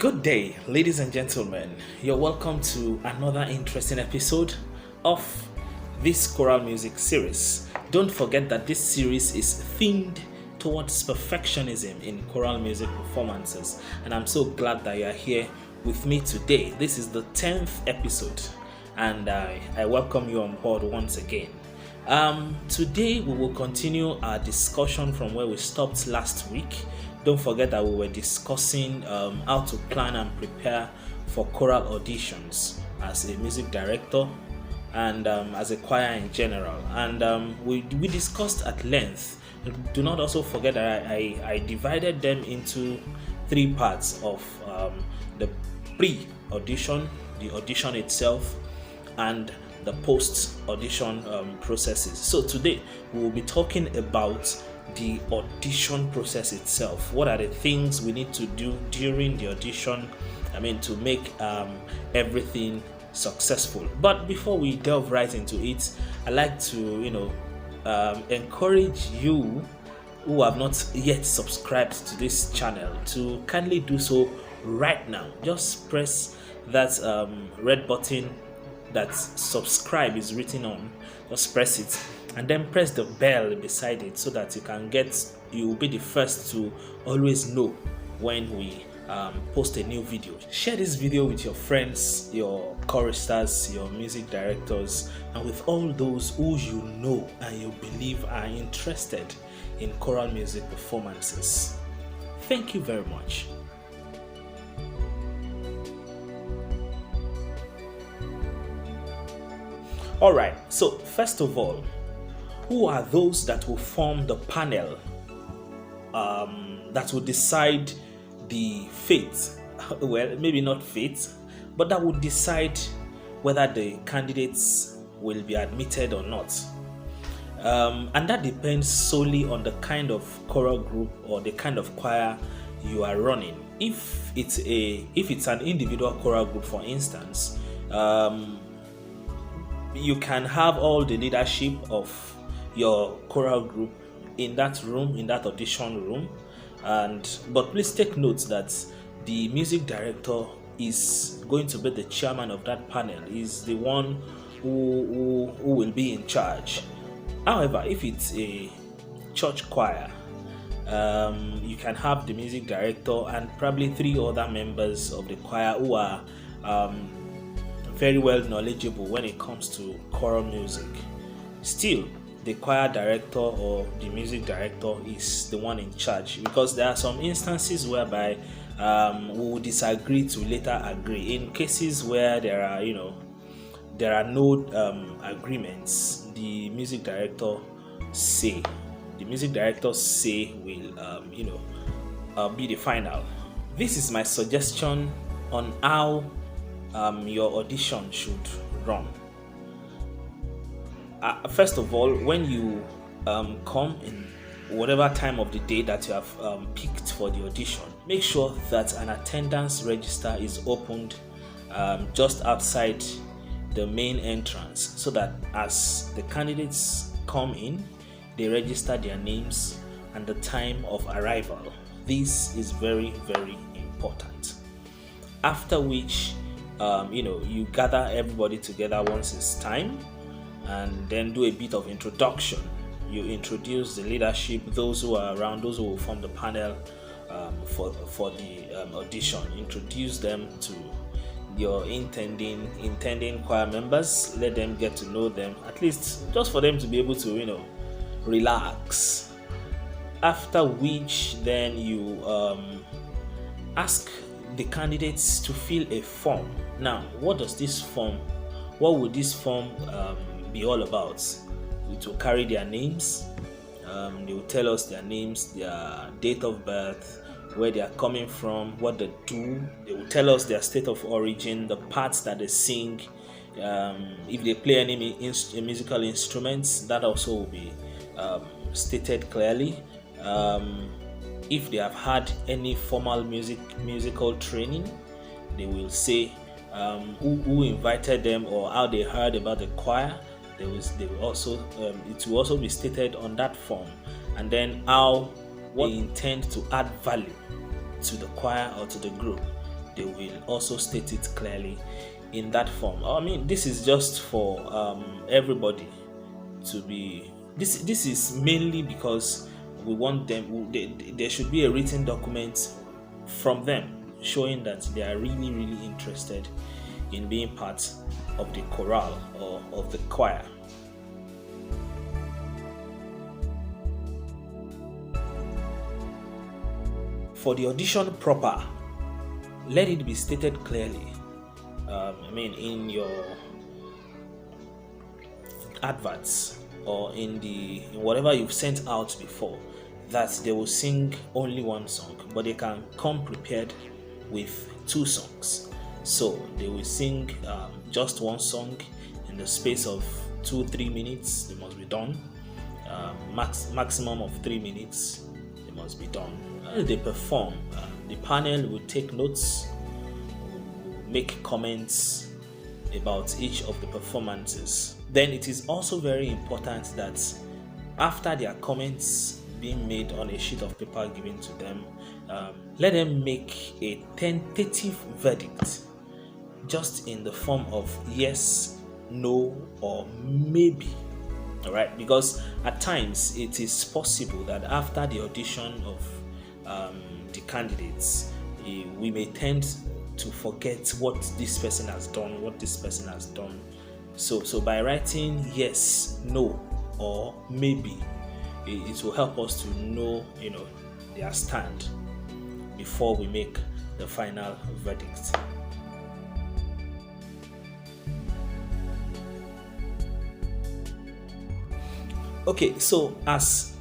Good day, ladies and gentlemen. You're welcome to another interesting episode of this choral music series. Don't forget that this series is themed towards perfectionism in choral music performances, and I'm so glad that you are here with me today. This is the 10th episode, and I welcome you on board once again. Today we will continue our discussion from where we stopped last week. Don't forget that we were discussing how to plan and prepare for choral auditions as a music director and as a choir in general. And we discussed at length. Do not also forget that I divided them into three parts of the pre-audition, the audition itself, and the post-audition processes. So today we will be talking about the audition process itself. What are the things we need to do during the audition? To make everything successful. But before we delve right into it, I'd like to, encourage you who have not yet subscribed to this channel to kindly do so right now. Just press that red button that subscribe is written on. Just press it and then press the bell beside it so that you will be the first to always know when we post a new video. Share this video with your friends, your choristers, your music directors, and with all those who you know and you believe are interested in choral music performances. Thank you very much. Alright, so first of all, who are those that will form the panel that will decide the fate? Well, maybe not fate, but that will decide whether the candidates will be admitted or not. And that depends solely on the kind of choral group or the kind of choir you are running. If it's an individual choral group, for instance, you can have all the leadership of your choral group in that room, in that audition room, but please take note that the music director is going to be the chairman of that panel, is the one who will be in charge. However, if it's a church choir, you can have the music director and probably three other members of the choir who are very well knowledgeable when it comes to choral music. Still, the choir director or the music director is the one in charge, because there are some instances whereby we will disagree to later agree. In cases where there are no agreements, the music director say will be the final. This is my suggestion on how your audition should run. First of all, when you come in whatever time of the day that you have picked for the audition, make sure that an attendance register is opened just outside the main entrance, so that as the candidates come in, they register their names and the time of arrival. This is very, very important. After which, you gather everybody together once it's time, and then do a bit of introduction. You introduce the leadership, those who are around, those who will form the panel for the audition. Introduce them to your intending choir members. Let them get to know them, at least just for them to be able to relax. After which, then you ask the candidates to fill a form. Now, what would this form be all about? It will carry their names. They will tell us their names, their date of birth, where they are coming from, what they do. They will tell us their state of origin, the parts that they sing, if they play any musical instruments, that also will be stated clearly. If they have had any formal musical training, they will say who invited them or how they heard about the choir. It will also be stated on that form, and then how they intend to add value to the choir or to the group. they will also state it clearly in that form. I mean, this is just for everybody to be. This is mainly because we want them. There should be a written document from them showing that they are really, really interested in being part of the chorale or of the choir. For the audition proper, let it be stated clearly. In your adverts or in whatever you've sent out before, that they will sing only one song, but they can come prepared with 2 songs. So they will sing just one song in the space of 2-3 minutes. They must be done. Maximum of 3 minutes. They must be done. As they perform, the panel will take notes, make comments about each of the performances. Then it is also very important that after their comments being made on a sheet of paper given to them, let them make a tentative verdict, just in the form of yes, no, or maybe. All right, because at times it is possible that after the audition of the candidates, we may tend to forget what this person has done, what this person has done. So by writing yes, no, or maybe, it will help us to know, their stand before we make the final verdict. Okay, so as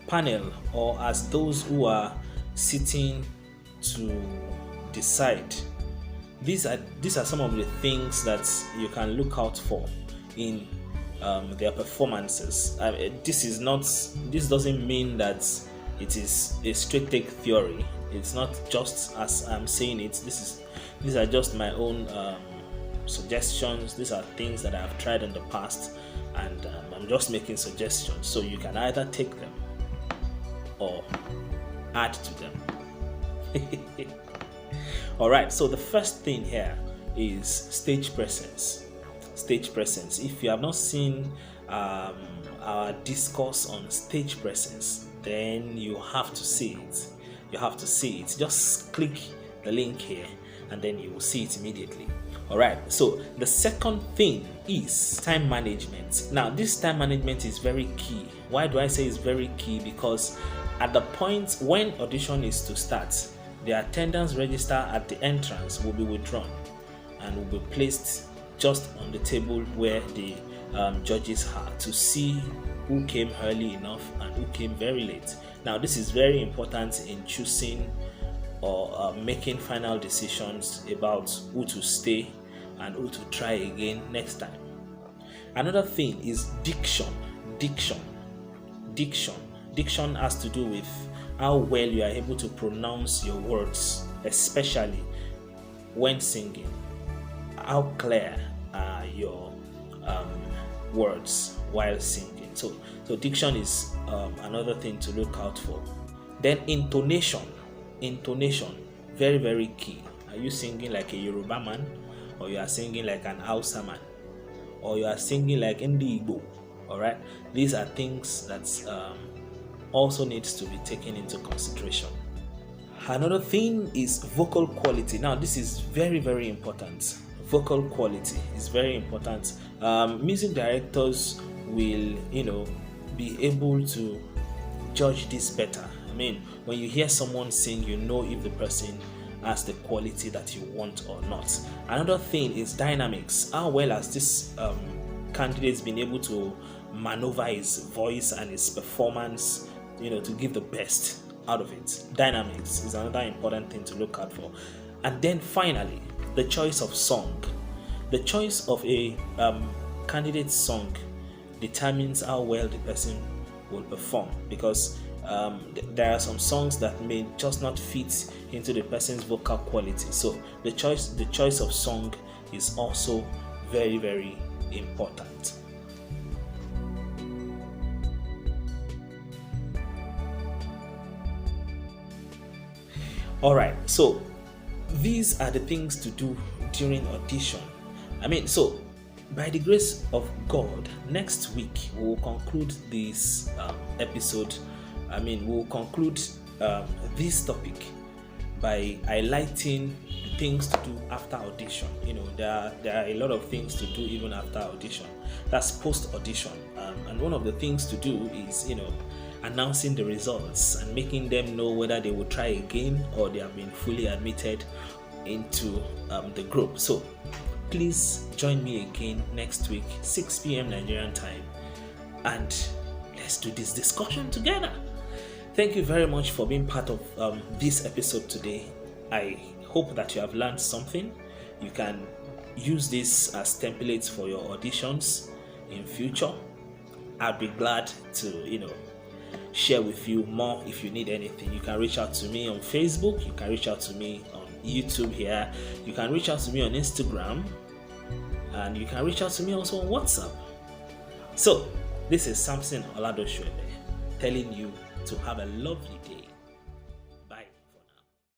panel, or as those who are sitting to decide, these are some of the things that you can look out for in their performances. This doesn't mean that it is a straight take theory. It's not just as I'm saying it. These are just my own suggestions. These are things that I've tried in the past, and I'm just making suggestions. So you can either take them or add to them. All right, so the first thing here is stage presence. Stage presence. If you have not seen our discourse on stage presence, then you have to see it. You have to see it. Just click the link here and then you will see it immediately. All right, so the second thing is time management. Now, this time management is very key. Why do I say it's very key? Because at the point when audition is to start, the attendance register at the entrance will be withdrawn and will be placed just on the table where the judges are, to see who came early enough and who came very late. Now, this is very important in choosing or making final decisions about who to stay and who to try again next time. Another thing is diction. Diction has to do with how well you are able to pronounce your words, especially when singing. How clear are your words while singing? So diction is another thing to look out for. Then intonation, very, very key. Are you singing like a Yoruba man, or you are singing like an Hausa man, or you are singing like Ndi Igbo? All right, these are things that also needs to be taken into consideration. Another thing is vocal quality. Now, this is very, very important. Vocal quality is very important. Music directors will, be able to judge this better. I mean, when you hear someone sing, you know if the person has the quality that you want or not. Another thing is dynamics. How well has this candidate been able to maneuver his voice and his performance, to give the best out of it? Dynamics is another important thing to look out for. And then finally, the choice of song. The choice of a candidate's song determines how well the person will perform, because there are some songs that may just not fit into the person's vocal quality. So the choice of song is also very, very important. All right, so these are the things to do during audition. So by the grace of God, next week we will conclude this episode. We'll conclude this topic by highlighting the things to do after audition. There are a lot of things to do even after audition. That's post audition, and one of the things to do is announcing the results and making them know whether they will try again or they have been fully admitted into the group. So please join me again next week, 6 p.m. Nigerian time, and let's do this discussion together. Thank you very much for being part of this episode today. I hope that you have learned something. You can use this as templates for your auditions in future. I'd be glad to share with you more. If you need anything, you can reach out to me on Facebook, you can reach out to me on YouTube here, you can reach out to me on Instagram, and you can reach out to me also on WhatsApp. So this is Samson Oladosu EBE telling you to have a lovely day.